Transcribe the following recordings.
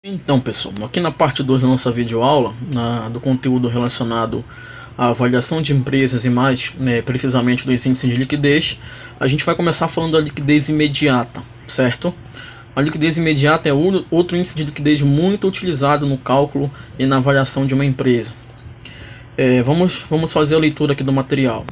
Então, pessoal, aqui na parte 2 da nossa videoaula, do conteúdo relacionado à avaliação de empresas e mais precisamente dos índices de liquidez, a gente vai começar falando da liquidez imediata, certo? A liquidez imediata é outro índice de liquidez muito utilizado no cálculo e na avaliação de uma empresa. Vamos fazer a leitura aqui do material.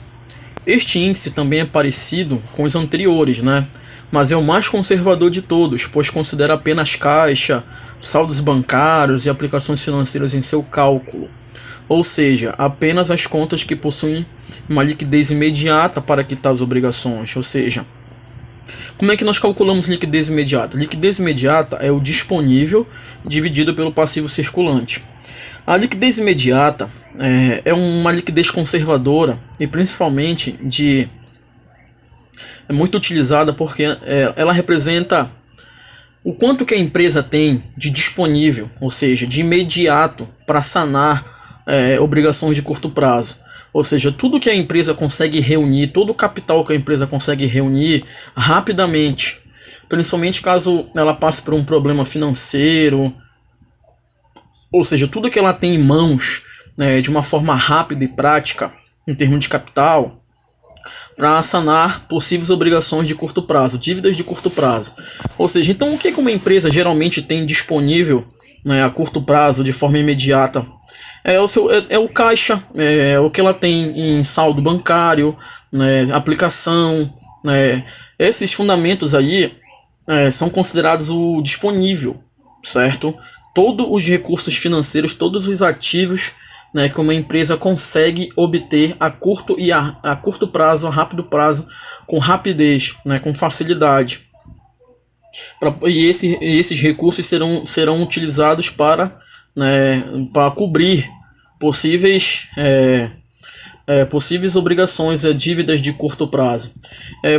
Este índice também é parecido com os anteriores, né? Mas é o mais conservador de todos, pois considera apenas caixa, saldos bancários e aplicações financeiras em seu cálculo. Ou seja, apenas as contas que possuem uma liquidez imediata para quitar as obrigações. Ou seja, como é que nós calculamos liquidez imediata? Liquidez imediata é o disponível dividido pelo passivo circulante. A liquidez imediata é uma liquidez conservadora e principalmente é muito utilizada porque ela representa o quanto que a empresa tem de disponível, ou seja, de imediato para sanar obrigações de curto prazo. Ou seja, tudo que a empresa consegue reunir, todo o capital que a empresa consegue reunir rapidamente, principalmente caso ela passe por um problema financeiro, ou seja, tudo que ela tem em mãos de uma forma rápida e prática em termos de capital, para sanar possíveis obrigações de curto prazo, dívidas de curto prazo. Ou seja, então o que uma empresa geralmente tem disponível a curto prazo de forma imediata? É o caixa, é o que ela tem em saldo bancário, aplicação. Esses fundamentos aí são considerados o disponível, certo? Todos os recursos financeiros, todos os ativos que uma empresa consegue obter a curto prazo, a rápido prazo, com rapidez, com facilidade. E esses recursos serão utilizados para cobrir possíveis obrigações, dívidas de curto prazo.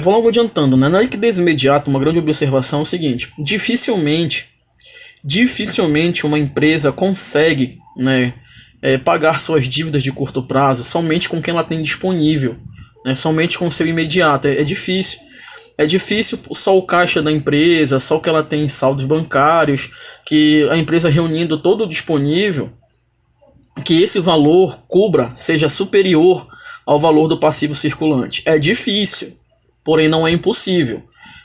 Vou logo adiantando, na liquidez imediata, uma grande observação é o seguinte: dificilmente uma empresa consegue pagar suas dívidas de curto prazo somente com quem ela tem disponível, somente com o seu imediato. É difícil. É difícil só o caixa da empresa, só o que ela tem em saldos bancários, que a empresa reunindo todo o disponível, que esse valor seja superior ao valor do passivo circulante. É difícil, porém não é impossível.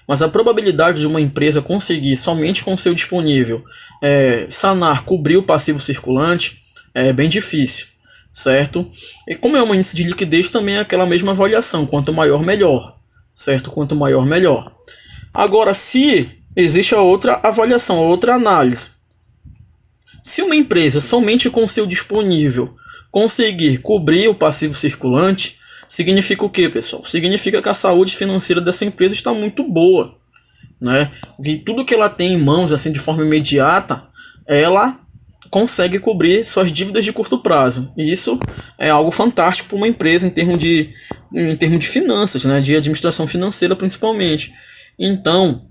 Mas a probabilidade de uma empresa conseguir somente com o seu disponível cobrir o passivo circulante é bem difícil, certo? E como é um índice de liquidez, também é aquela mesma avaliação: quanto maior, melhor, certo? Quanto maior, melhor. Agora, se existe a outra avaliação, a outra análise, se uma empresa somente com o seu disponível conseguir cobrir o passivo circulante, significa o que, pessoal? Significa que a saúde financeira dessa empresa está muito boa, E tudo que ela tem em mãos, assim, de forma imediata, ela consegue cobrir suas dívidas de curto prazo. E isso é algo fantástico para uma empresa em termos de finanças, de administração financeira principalmente. Então,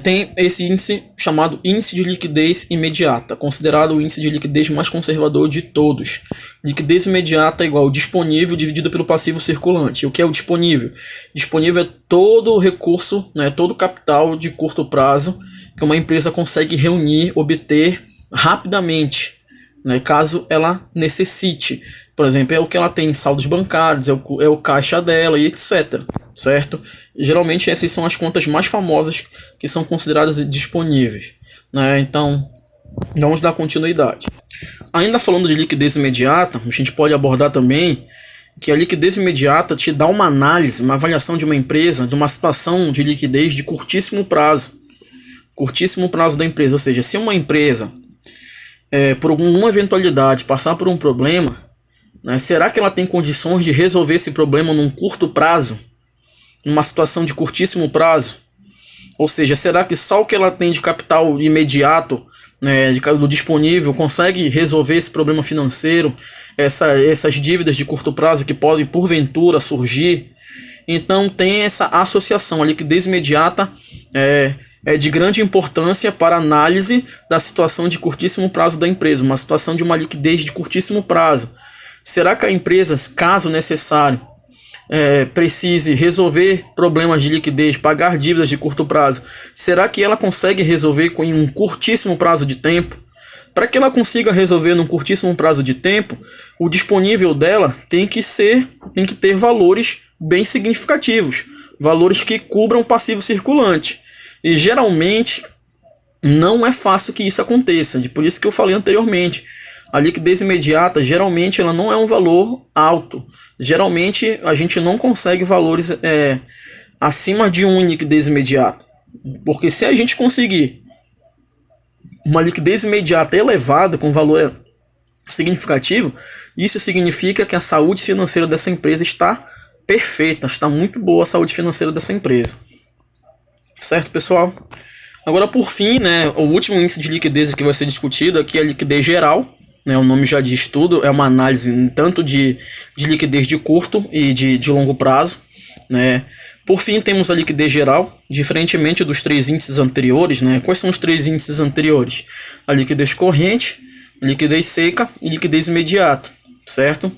tem esse índice chamado índice de liquidez imediata, considerado o índice de liquidez mais conservador de todos. Liquidez imediata é igual disponível dividido pelo passivo circulante. O que é o disponível? Disponível é todo o recurso, todo o capital de curto prazo que uma empresa consegue reunir, obter rapidamente, caso ela necessite. Por exemplo, é o que ela tem em saldos bancários, é o caixa dela e etc. Certo? Geralmente essas são as contas mais famosas que são consideradas disponíveis. Então, vamos dar continuidade. Ainda falando de liquidez imediata, a gente pode abordar também que a liquidez imediata te dá uma análise, uma avaliação de uma empresa, de uma situação de liquidez de curtíssimo prazo. Curtíssimo prazo da empresa, ou seja, se uma empresa, por alguma eventualidade, passar por um problema, será que ela tem condições de resolver esse problema num curto prazo? Numa situação de curtíssimo prazo? Ou seja, será que só o que ela tem de capital imediato, do disponível, consegue resolver esse problema financeiro, essas dívidas de curto prazo que podem porventura surgir? Então tem essa associação. A liquidez imediata é de grande importância para a análise da situação de curtíssimo prazo da empresa, uma situação de uma liquidez de curtíssimo prazo. Será que a empresa, caso necessário, precise resolver problemas de liquidez, pagar dívidas de curto prazo, será que ela consegue resolver em um curtíssimo prazo de tempo? Para que ela consiga resolver num curtíssimo prazo de tempo, o disponível dela tem que ter valores bem significativos, valores que cubram o passivo circulante. E geralmente não é fácil que isso aconteça, por isso que eu falei anteriormente. A liquidez imediata, geralmente, ela não é um valor alto. Geralmente, a gente não consegue valores acima de 1 em liquidez imediata. Porque se a gente conseguir uma liquidez imediata elevada, com valor significativo, isso significa que a saúde financeira dessa empresa está perfeita, está muito boa a saúde financeira dessa empresa. Certo, pessoal? Agora, por fim, né, o último índice de liquidez que vai ser discutido aqui é a liquidez geral. Né, o nome já diz tudo, é uma análise tanto de liquidez de curto e de longo prazo. Né. Por fim, temos a liquidez geral, diferentemente dos 3 índices anteriores. Né. Quais são os 3 índices anteriores? A liquidez corrente, liquidez seca e liquidez imediata, certo?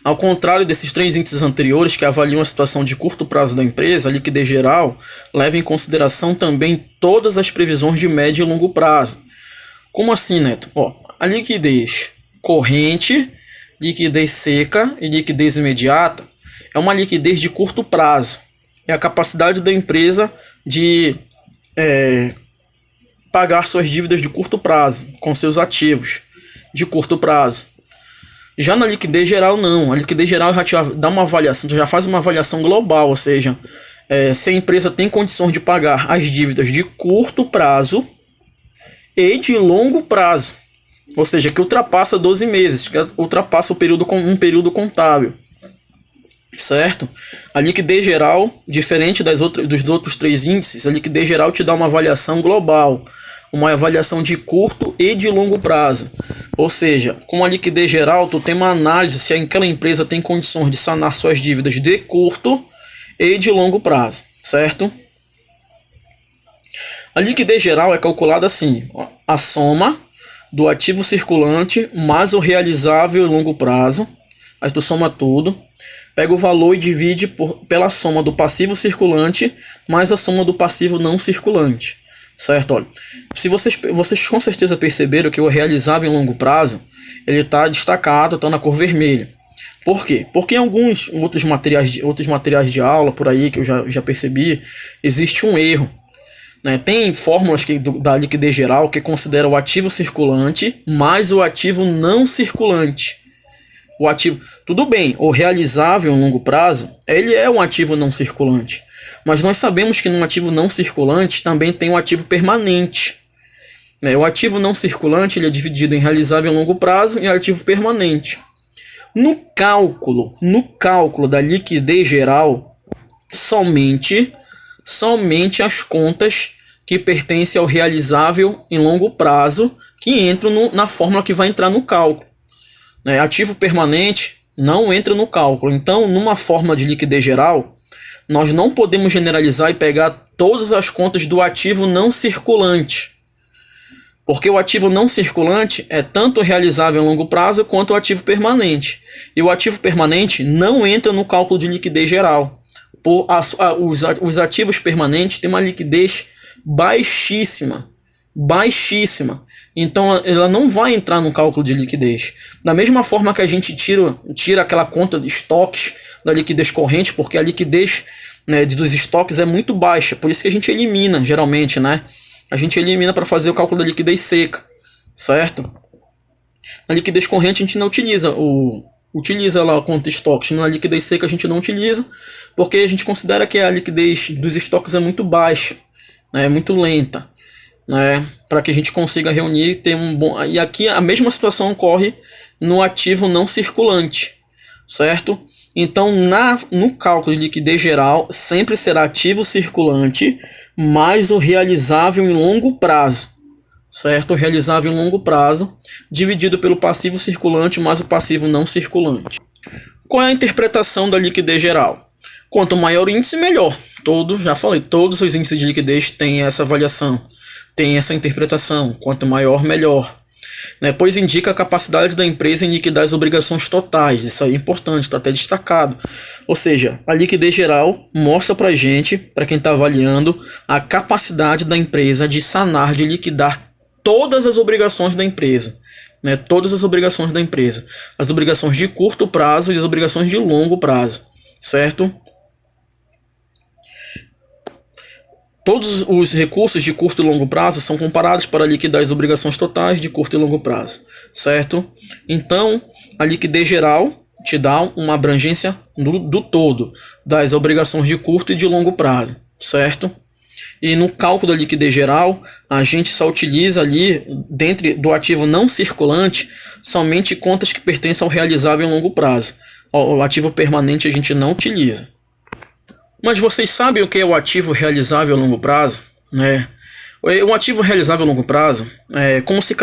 Ao contrário desses 3 índices anteriores que avaliam a situação de curto prazo da empresa, a liquidez geral leva em consideração também todas as previsões de médio e longo prazo. Como assim, Neto? A liquidez corrente, liquidez seca e liquidez imediata é uma liquidez de curto prazo. É a capacidade da empresa de pagar suas dívidas de curto prazo com seus ativos de curto prazo. Já na liquidez geral, não. A liquidez geral já dá uma avaliação, já faz uma avaliação global, ou seja, se a empresa tem condições de pagar as dívidas de curto prazo e de longo prazo, ou seja, que ultrapassa 12 meses, que ultrapassa um período contábil, certo? A liquidez geral, diferente dos outros 3 índices, a liquidez geral te dá uma avaliação global, uma avaliação de curto e de longo prazo. Ou seja, com a liquidez geral, tu tem uma análise se aquela empresa tem condições de sanar suas dívidas de curto e de longo prazo, certo? A liquidez geral é calculada assim: a soma do ativo circulante mais o realizável em longo prazo. Aí tu soma tudo, pega o valor e divide pela soma do passivo circulante mais a soma do passivo não circulante. Certo? Olha, se vocês com certeza perceberam que o realizável em longo prazo ele está destacado, está na cor vermelha. Por quê? Porque em alguns outros materiais de aula por aí que eu já percebi, existe um erro. Né? Tem fórmulas da liquidez geral que considera o ativo circulante mais o ativo não circulante. O ativo, tudo bem, o realizável em longo prazo, ele é um ativo não circulante. Mas nós sabemos que no ativo não circulante também tem o ativo permanente. O ativo não circulante ele é dividido em realizável em longo prazo e ativo permanente. No cálculo da liquidez geral, somente as contas que pertencem ao realizável em longo prazo que entram na fórmula que vai entrar no cálculo. Ativo permanente não entra no cálculo. Então, numa fórmula de liquidez geral, nós não podemos generalizar e pegar todas as contas do ativo não circulante. Porque o ativo não circulante é tanto realizável em longo prazo quanto o ativo permanente. E o ativo permanente não entra no cálculo de liquidez geral. Os ativos permanentes têm uma liquidez baixíssima. Então ela não vai entrar no cálculo de liquidez. Da mesma forma que a gente tira aquela conta de estoques da liquidez corrente, porque a liquidez, né, dos estoques é muito baixa, por isso que a gente elimina geralmente, né? A gente elimina para fazer o cálculo da liquidez seca, certo? Na liquidez corrente a gente não utiliza lá a conta de estoques. Na liquidez seca a gente não utiliza, porque a gente considera que a liquidez dos estoques é muito baixa, né, é muito lenta, né, para que a gente consiga reunir e ter um bom... E aqui a mesma situação ocorre no ativo não circulante, certo? Então, no cálculo de liquidez geral, sempre será ativo circulante mais o realizável em longo prazo, certo? O realizável em longo prazo dividido pelo passivo circulante mais o passivo não circulante. Qual é a interpretação da liquidez geral? Quanto maior o índice, melhor. Já falei, todos os índices de liquidez têm essa avaliação, têm essa interpretação. Quanto maior, melhor. né, pois indica a capacidade da empresa em liquidar as obrigações totais. Isso aí é importante, está até destacado. Ou seja, a liquidez geral mostra para a gente, para quem está avaliando, a capacidade da empresa de sanar, de liquidar todas as obrigações da empresa. Né, todas as obrigações da empresa. As obrigações de curto prazo e as obrigações de longo prazo. Certo? Todos os recursos de curto e longo prazo são comparados para liquidar as obrigações totais de curto e longo prazo, certo? Então, a liquidez geral te dá uma abrangência do todo das obrigações de curto e de longo prazo, certo? E no cálculo da liquidez geral, a gente só utiliza ali, dentro do ativo não circulante, somente contas que pertencem ao realizável em longo prazo. O ativo permanente a gente não utiliza. Mas vocês sabem o que é o ativo realizável a longo prazo? Né? O ativo realizável a longo prazo é como se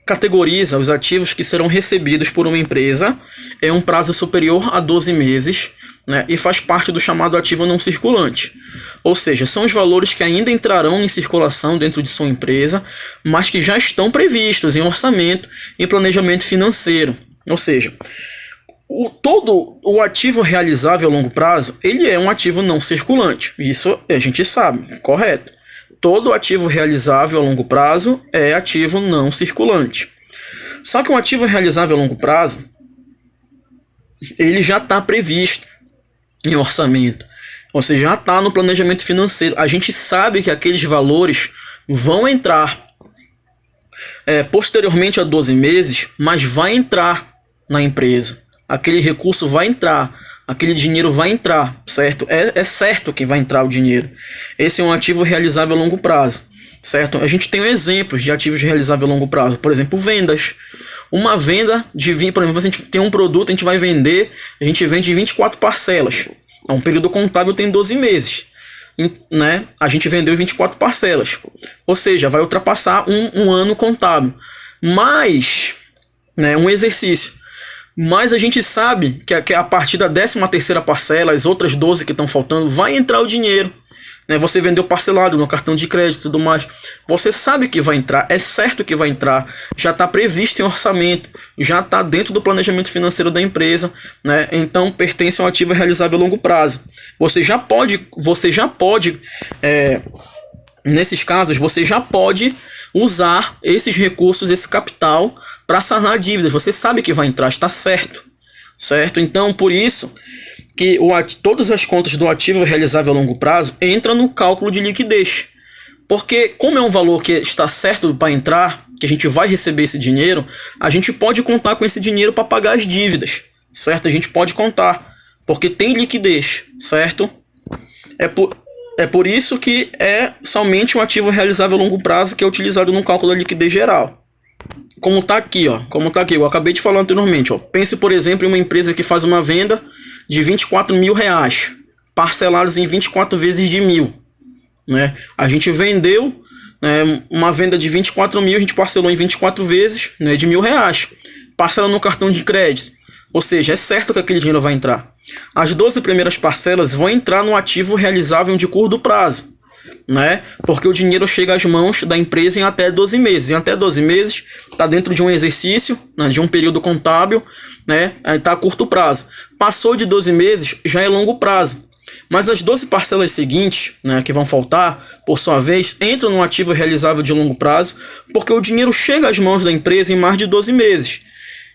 categoriza os ativos que serão recebidos por uma empresa em um prazo superior a 12 meses, né? E faz parte do chamado ativo não circulante. Ou seja, são os valores que ainda entrarão em circulação dentro de sua empresa, mas que já estão previstos em orçamento e planejamento financeiro. Ou seja, todo o ativo realizável a longo prazo, ele é um ativo não circulante. Isso a gente sabe, correto. Todo ativo realizável a longo prazo é ativo não circulante. Só que um ativo realizável a longo prazo, ele já está previsto em orçamento. Ou seja, já está no planejamento financeiro. A gente sabe que aqueles valores vão entrar posteriormente a 12 meses, mas vai entrar na empresa. Aquele recurso vai entrar, aquele dinheiro vai entrar, certo? É certo que vai entrar o dinheiro. Esse é um ativo realizável a longo prazo, certo? A gente tem exemplos de ativos realizáveis a longo prazo, por exemplo, vendas. Uma venda por exemplo, a gente tem um produto, a gente vai vender, a gente vende 24 parcelas. Um período contábil tem 12 meses, né? A gente vendeu 24 parcelas, ou seja, vai ultrapassar um ano contábil. Mas, né, um exercício. Mas a gente sabe que a partir da 13ª parcela, as outras 12 que estão faltando, vai entrar o dinheiro. Né? Você vendeu parcelado no cartão de crédito e tudo mais. Você sabe que vai entrar, é certo que vai entrar. Já está previsto em orçamento, já está dentro do planejamento financeiro da empresa. Né? Então pertence a um ativo realizável a longo prazo. Nesses casos, você já pode usar esses recursos, esse capital, para sanar dívidas. Você sabe que vai entrar, está certo. Certo? Então, por isso que todas as contas do ativo realizável a longo prazo entram no cálculo de liquidez. Porque, como é um valor que está certo para entrar, que a gente vai receber esse dinheiro, a gente pode contar com esse dinheiro para pagar as dívidas. Certo? A gente pode contar, porque tem liquidez. Certo? É por isso que é somente um ativo realizável a longo prazo que é utilizado no cálculo da liquidez geral. Como está aqui, eu acabei de falar anteriormente. Pense, por exemplo, em uma empresa que faz uma venda de R$24.000, parcelados em 24 vezes de 1.000. Né? A gente vendeu uma venda de 24.000, a gente parcelou em 24 vezes, né, de R$1.000. Parcela no cartão de crédito. Ou seja, é certo que aquele dinheiro vai entrar. As 12 primeiras parcelas vão entrar no ativo realizável de curto prazo. Né? Porque o dinheiro chega às mãos da empresa em até 12 meses. Em até 12 meses está dentro de um exercício, né, de um período contábil, né? Está a curto prazo. Passou de 12 meses, já é longo prazo. Mas as 12 parcelas seguintes, né, que vão faltar, por sua vez, entram no ativo realizável de longo prazo, porque o dinheiro chega às mãos da empresa em mais de 12 meses.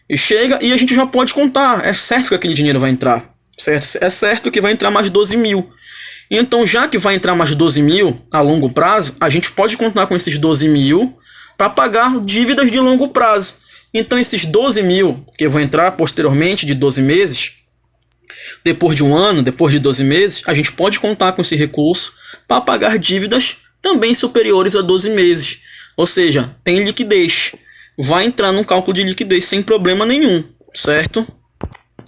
E chega e a gente já pode contar. É certo que aquele dinheiro vai entrar. Certo? É certo que vai entrar mais 12.000. Então, já que vai entrar mais 12.000 a longo prazo, a gente pode contar com esses 12.000 para pagar dívidas de longo prazo. Então, esses 12.000 que vão entrar posteriormente de 12 meses, depois de um ano, depois de 12 meses, a gente pode contar com esse recurso para pagar dívidas também superiores a 12 meses. Ou seja, tem liquidez. Vai entrar no cálculo de liquidez sem problema nenhum, certo?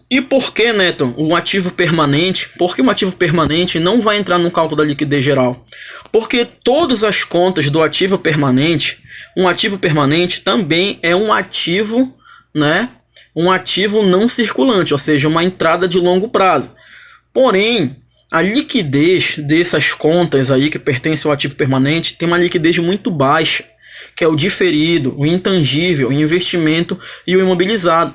E por que, Neto, um ativo permanente? Por que um ativo permanente não vai entrar no cálculo da liquidez geral? Porque todas as contas do ativo permanente, um ativo permanente também é um ativo, né? Um ativo não circulante, ou seja, uma entrada de longo prazo. Porém, a liquidez dessas contas aí que pertencem ao ativo permanente tem uma liquidez muito baixa. que é o diferido, o intangível, o investimento e o imobilizado.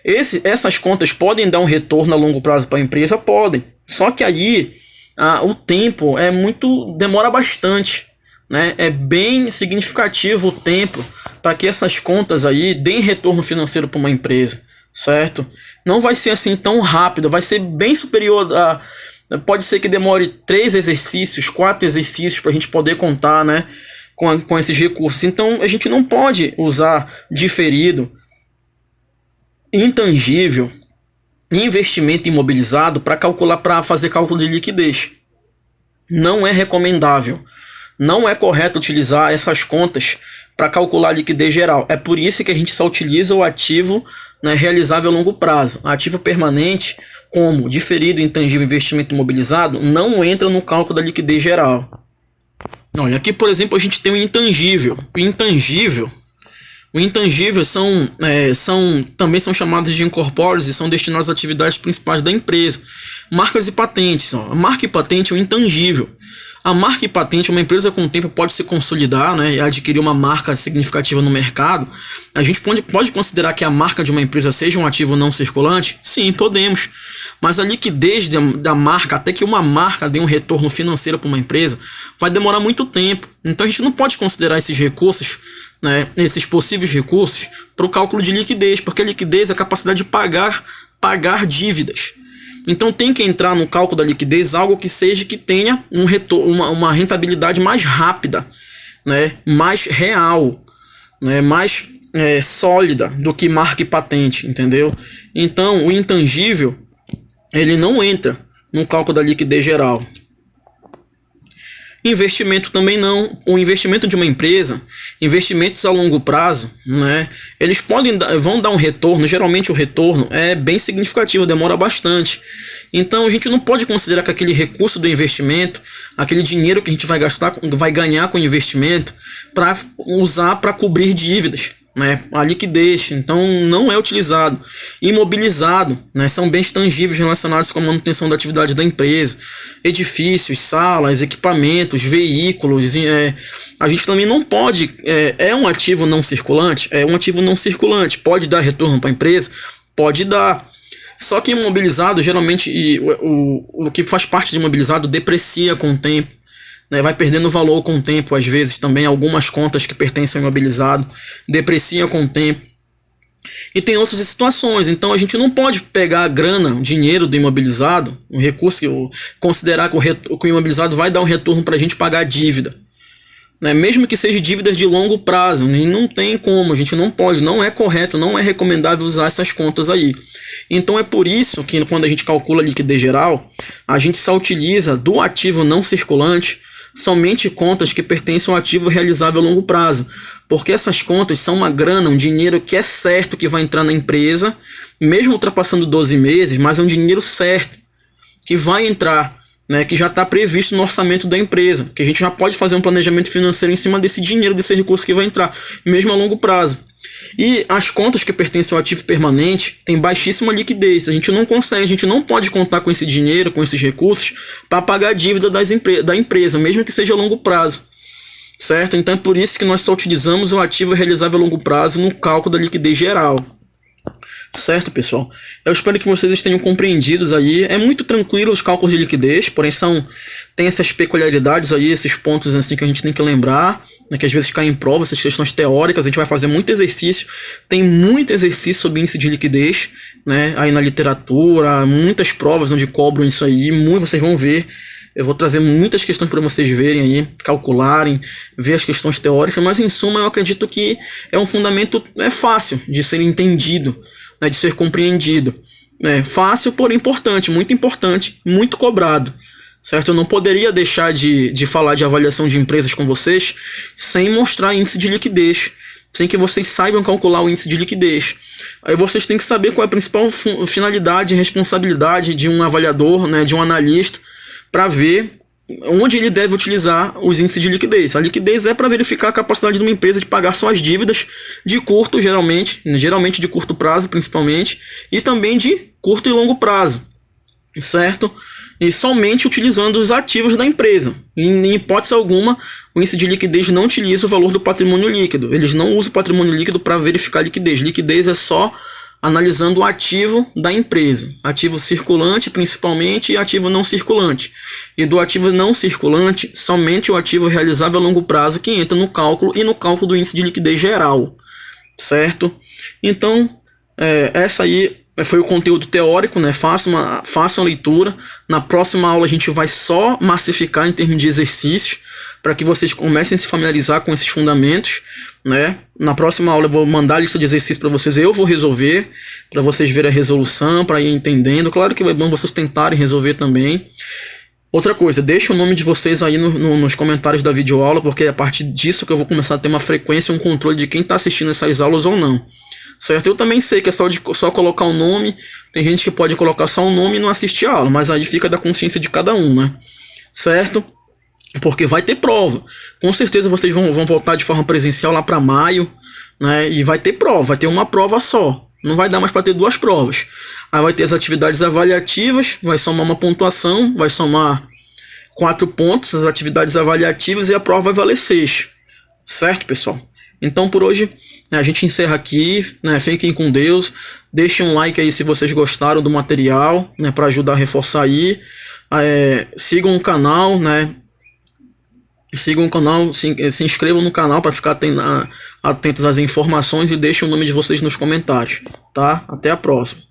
Essas contas podem dar um retorno a longo prazo para a empresa? Podem. Só que aí o tempo demora bastante, né? É bem significativo o tempo para que essas contas aí deem retorno financeiro para uma empresa, certo? Não vai ser assim tão rápido, vai ser bem superior a... Pode ser que demore 3 exercícios, 4 exercícios para a gente poder contar, né, com esses recursos. Então a gente não pode usar diferido, intangível, investimento imobilizado para fazer cálculo de liquidez. Não é recomendável. Não é correto utilizar essas contas para calcular a liquidez geral. É por isso que a gente só utiliza o ativo, né, realizável a longo prazo. Ativo permanente, como diferido, intangível, investimento imobilizado, não entra no cálculo da liquidez geral. Olha, aqui por exemplo a gente tem o intangível. O intangível também são chamados de incorpóreos e são destinados às atividades principais da empresa. Marcas e patentes. A marca e patente é o intangível. A marca e patente, uma empresa com o tempo pode se consolidar, né, e adquirir uma marca significativa no mercado. A gente pode considerar que a marca de uma empresa seja um ativo não circulante? Sim, podemos. Mas a liquidez da marca, até que uma marca dê um retorno financeiro para uma empresa, vai demorar muito tempo. Então a gente não pode considerar esses recursos, né, esses possíveis recursos, para o cálculo de liquidez, porque a liquidez é a capacidade de pagar dívidas. Então tem que entrar no cálculo da liquidez algo que tenha um retorno, uma rentabilidade mais rápida, né, mais real, né, mais sólida do que marca e patente, entendeu? Então o intangível ele não entra no cálculo da liquidez geral. Investimento também não. O investimento de uma empresa, investimentos a longo prazo, né, eles vão dar um retorno. Geralmente o retorno é bem significativo, demora bastante. Então a gente não pode considerar que aquele recurso do investimento, aquele dinheiro que a gente vai ganhar com o investimento, para usar para cobrir dívidas, né, a liquidez. Então não é utilizado. Imobilizado, né, são bens tangíveis relacionados com a manutenção da atividade da empresa, edifícios, salas, equipamentos, veículos. A gente também não pode, é um ativo não circulante, pode dar retorno para a empresa, pode dar. Só que imobilizado, geralmente, o que faz parte de imobilizado deprecia com o tempo, né, vai perdendo valor com o tempo. Às vezes também algumas contas que pertencem ao imobilizado depreciam com o tempo. E tem outras situações. Então a gente não pode pegar a grana, dinheiro do imobilizado, um recurso, considerar que o imobilizado vai dar um retorno para a gente pagar a dívida, né, mesmo que seja dívidas de longo prazo. E não tem como, a gente não pode, não é correto, não é recomendável usar essas contas aí. Então é por isso que quando a gente calcula a liquidez geral, a gente só utiliza do ativo não circulante somente contas que pertencem ao ativo realizável a longo prazo, porque essas contas são uma grana, um dinheiro que é certo que vai entrar na empresa, mesmo ultrapassando 12 meses, mas é um dinheiro certo que vai entrar, né, que já está previsto no orçamento da empresa, que a gente já pode fazer um planejamento financeiro em cima desse dinheiro, desse recurso que vai entrar, mesmo a longo prazo. E as contas que pertencem ao ativo permanente têm baixíssima liquidez. A gente não consegue, a gente não pode contar com esse dinheiro, com esses recursos, para pagar a dívida da empresa, mesmo que seja a longo prazo, certo? Então é por isso que nós só utilizamos o ativo realizável a longo prazo no cálculo da liquidez geral. Certo, pessoal? Eu espero que vocês tenham compreendido aí. É muito tranquilo os cálculos de liquidez, porém tem essas peculiaridades aí, esses pontos assim que a gente tem que lembrar, né, que às vezes caem em prova, essas questões teóricas. A gente vai fazer muito exercício, tem muito exercício sobre índice de liquidez, né, aí na literatura, muitas provas onde cobram isso aí, vocês vão ver. Eu vou trazer muitas questões para vocês verem aí, calcularem, ver as questões teóricas, mas em suma eu acredito que é um fundamento fácil de ser entendido, né, de ser compreendido. Fácil, porém importante, muito cobrado. Certo? Eu não poderia deixar de falar de avaliação de empresas com vocês sem mostrar índice de liquidez, sem que vocês saibam calcular o índice de liquidez. Aí vocês têm que saber qual é a principal finalidade e responsabilidade de um avaliador, né, de um analista, para ver onde ele deve utilizar os índices de liquidez. A liquidez é para verificar a capacidade de uma empresa de pagar suas dívidas de curto, geralmente de curto prazo principalmente, e também de curto e longo prazo. certo? E somente utilizando os ativos da empresa. Em hipótese alguma, o índice de liquidez não utiliza o valor do patrimônio líquido. Eles não usam o patrimônio líquido para verificar a liquidez. Liquidez é só analisando o ativo da empresa. Ativo circulante, principalmente, e ativo não circulante. E do ativo não circulante, somente o ativo realizável a longo prazo que entra no cálculo e no cálculo do índice de liquidez geral. Certo? Então, essa aí foi o conteúdo teórico, né? Faça uma leitura. Na próxima aula a gente vai só massificar em termos de exercícios, para que vocês comecem a se familiarizar com esses fundamentos, né? Na próxima aula eu vou mandar a lista de exercícios para vocês, eu vou resolver, para vocês verem a resolução, para ir entendendo. Claro que é bom vocês tentarem resolver também. Outra coisa, deixa o nome de vocês aí nos comentários da videoaula, porque é a partir disso que eu vou começar a ter uma frequência, um controle de quem está assistindo essas aulas ou não. Certo? Eu também sei que é só colocar o nome. Tem gente que pode colocar só o nome e não assistir a aula, mas aí fica da consciência de cada um, né? Certo? Porque vai ter prova. Com certeza vocês vão voltar de forma presencial lá para maio, né? E vai ter prova, vai ter uma prova só. Não vai dar mais para ter duas provas. Aí vai ter as atividades avaliativas, vai somar uma pontuação, vai somar 4 pontos, as atividades avaliativas, e a prova vai valer 6. Certo, pessoal? Então por hoje a gente encerra aqui, né? Fiquem com Deus. Deixem um like aí se vocês gostaram do material, né? Para ajudar a reforçar aí. Sigam o canal, né? Sigam o canal, se inscrevam no canal para ficar atentos às informações, e deixem o nome de vocês nos comentários, tá? Até a próxima.